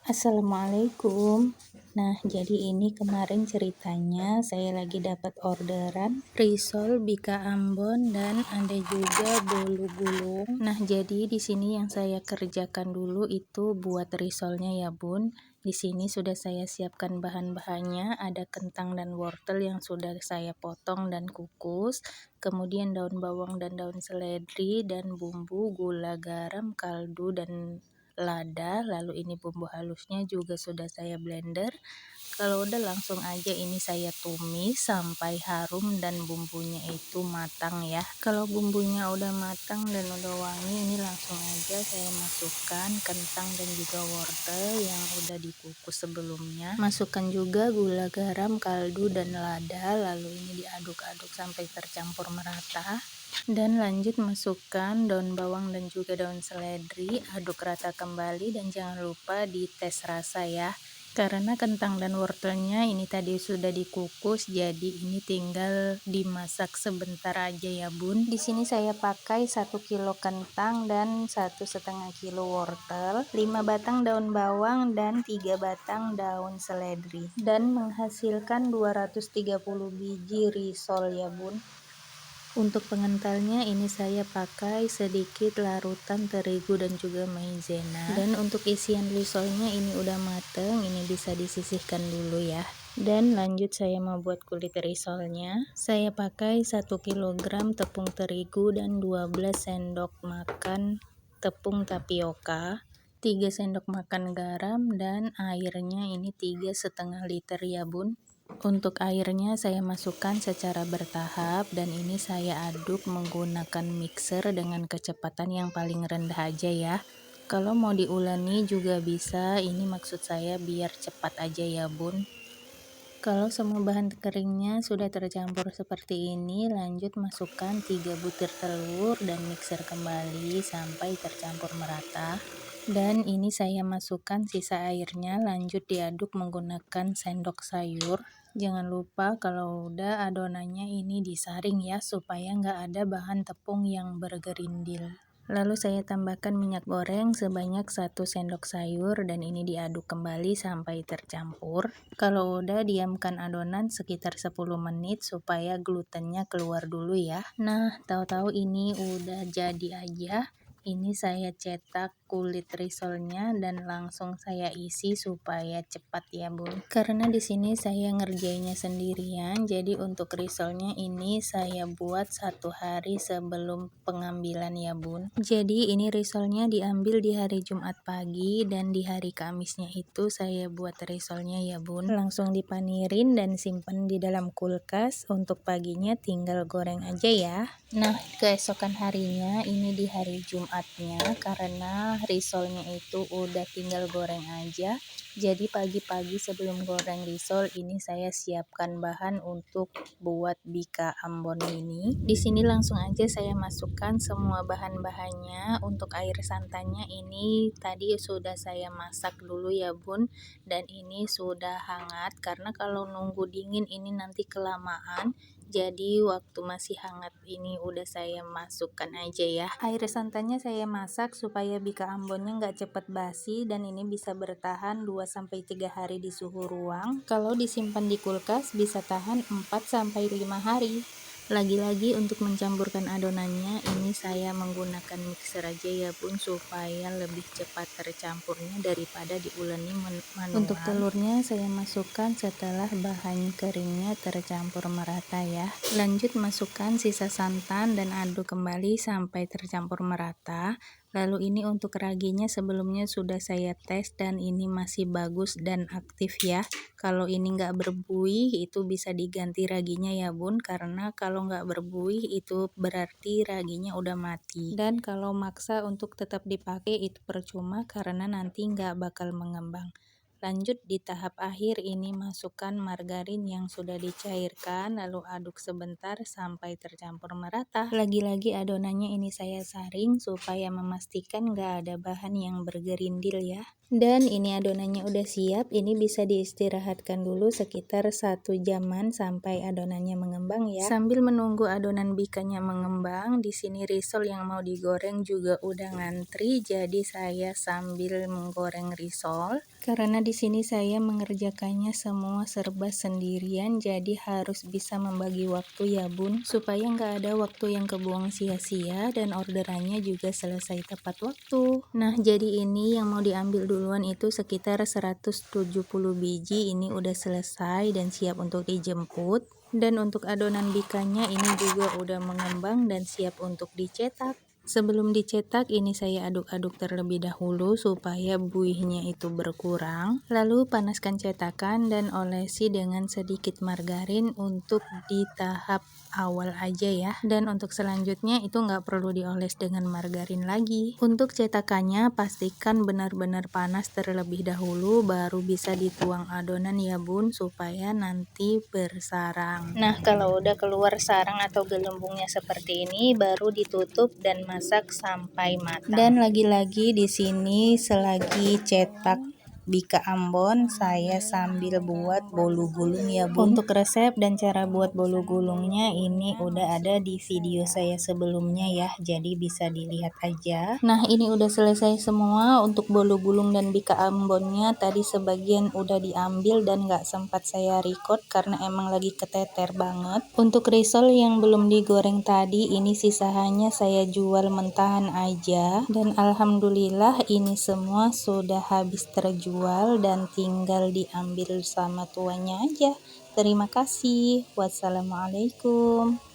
Assalamualaikum. Nah, jadi ini kemarin ceritanya saya lagi dapat orderan risol bika Ambon dan ada juga bolu gulung. Nah, jadi di sini yang saya kerjakan dulu itu buat risolnya ya, Bun. Di sini sudah saya siapkan bahan-bahannya, ada kentang dan wortel yang sudah saya potong dan kukus, kemudian daun bawang dan daun seledri dan bumbu, gula, garam, kaldu dan lada. Lalu ini bumbu halusnya juga sudah saya blender. Kalau udah langsung aja ini saya tumis sampai harum dan bumbunya itu matang ya. Kalau bumbunya udah matang dan udah wangi, ini langsung aja saya masukkan kentang dan juga wortel yang udah dikukus sebelumnya. Masukkan juga gula, garam, kaldu dan lada. Lalu ini diaduk-aduk sampai tercampur merata. Dan lanjut masukkan daun bawang dan juga daun seledri, aduk rata kembali dan jangan lupa dites rasa ya. Karena kentang dan wortelnya ini tadi sudah dikukus, jadi ini tinggal dimasak sebentar aja ya, Bun. Di sini saya pakai 1 kilo kentang dan 1,5 kilo wortel, 5 batang daun bawang dan 3 batang daun seledri. Dan menghasilkan 230 biji risol ya, Bun. Untuk pengentalnya ini saya pakai sedikit larutan terigu dan juga maizena. Dan untuk isian risolnya ini udah mateng, ini bisa disisihkan dulu ya. Dan lanjut saya membuat kulit risolnya. Saya pakai 1 kg tepung terigu dan 12 sendok makan tepung tapioka, 3 sendok makan garam, dan airnya ini 3,5 liter ya, Bun. Untuk airnya saya masukkan secara bertahap dan ini saya aduk menggunakan mixer dengan kecepatan yang paling rendah aja ya. Kalau mau diuleni juga bisa, ini maksud saya biar cepat aja ya, Bun. Kalau semua bahan keringnya sudah tercampur seperti ini, lanjut masukkan 3 butir telur dan mixer kembali sampai tercampur merata. Dan ini saya masukkan sisa airnya, lanjut diaduk menggunakan sendok sayur. Jangan lupa kalau udah adonannya ini disaring ya, supaya nggak ada bahan tepung yang bergerindil. Lalu saya tambahkan minyak goreng sebanyak 1 sendok sayur dan ini diaduk kembali sampai tercampur. Kalau udah diamkan adonan sekitar 10 menit supaya glutennya keluar dulu ya. Nah, tahu-tahu ini udah jadi aja. Ini saya cetak kulit risolnya dan langsung saya isi supaya cepat ya, Bun. Karena di sini saya ngerjainnya sendirian, jadi untuk risolnya ini saya buat 1 hari sebelum pengambilan ya, Bun. Jadi ini risolnya diambil di hari Jumat pagi dan di hari Kamisnya itu saya buat risolnya ya, Bun. Langsung dipanirin dan simpan di dalam kulkas. Untuk paginya tinggal goreng aja ya. Nah, keesokan harinya ini di hari Jumatnya, karena risolnya itu udah tinggal goreng aja. Jadi pagi-pagi sebelum goreng risol ini saya siapkan bahan untuk buat bika Ambon ini. Di sini langsung aja saya masukkan semua bahan-bahannya. Untuk air santannya ini tadi sudah saya masak dulu ya, Bun. Dan ini sudah hangat karena kalau nunggu dingin ini nanti kelamaan. Jadi waktu masih hangat ini udah saya masukkan aja ya. Air santannya saya masak supaya bika Ambonnya nggak cepet basi dan ini bisa bertahan 2-3 hari di suhu ruang. Kalau disimpan di kulkas bisa tahan 4-5 hari. Lagi-lagi untuk mencampurkan adonannya ini saya menggunakan mixer aja ya, Bun, supaya lebih cepat tercampurnya daripada diuleni manual. Untuk telurnya saya masukkan setelah bahan keringnya tercampur merata ya. Lanjut masukkan sisa santan dan aduk kembali sampai tercampur merata. Lalu ini untuk raginya sebelumnya sudah saya tes dan ini masih bagus dan aktif ya. Kalau ini nggak berbuih itu bisa diganti raginya ya, Bun, karena kalau nggak berbuih itu berarti raginya udah mati. Dan kalau maksa untuk tetap dipakai itu percuma karena nanti nggak bakal mengembang. Lanjut di tahap akhir ini masukkan margarin yang sudah dicairkan, lalu aduk sebentar sampai tercampur merata. Lagi-lagi adonannya ini saya saring supaya memastikan nggak ada bahan yang bergerindil ya. Dan ini adonannya udah siap, ini bisa diistirahatkan dulu sekitar 1 jaman sampai adonannya mengembang ya. Sambil menunggu adonan bikanya mengembang, di sini risol yang mau digoreng juga udah ngantri, jadi saya sambil menggoreng risol. Karena di sini saya mengerjakannya semua serba sendirian, jadi harus bisa membagi waktu ya bun, supaya nggak ada waktu yang kebuang sia-sia dan orderannya juga selesai tepat waktu. Nah jadi ini yang mau diambil duluan itu sekitar 170 biji, ini udah selesai dan siap untuk dijemput. Dan untuk adonan bikanya ini juga udah mengembang dan siap untuk dicetak. Sebelum dicetak ini saya aduk-aduk terlebih dahulu supaya buihnya itu berkurang. Lalu panaskan cetakan dan olesi dengan sedikit margarin untuk di tahap awal aja ya. Dan untuk selanjutnya itu nggak perlu dioles dengan margarin lagi. Untuk cetakannya pastikan benar-benar panas terlebih dahulu baru bisa dituang adonan ya bun, supaya nanti bersarang. Nah kalau udah keluar sarang atau gelembungnya seperti ini baru ditutup dan masak sampai matang. Dan lagi-lagi di sini selagi cetak bika Ambon saya sambil buat bolu gulung ya bun. Untuk resep dan cara buat bolu gulungnya ini udah ada di video saya sebelumnya ya, jadi bisa dilihat aja. Nah ini udah selesai semua. Untuk bolu gulung dan bika Ambonnya tadi sebagian udah diambil dan gak sempat saya record karena emang lagi keteter banget. Untuk risol yang belum digoreng tadi ini sisanya saya jual mentahan aja, dan alhamdulillah ini semua sudah habis terjual dan tinggal diambil sama tuannya aja. Terima kasih. Wassalamualaikum.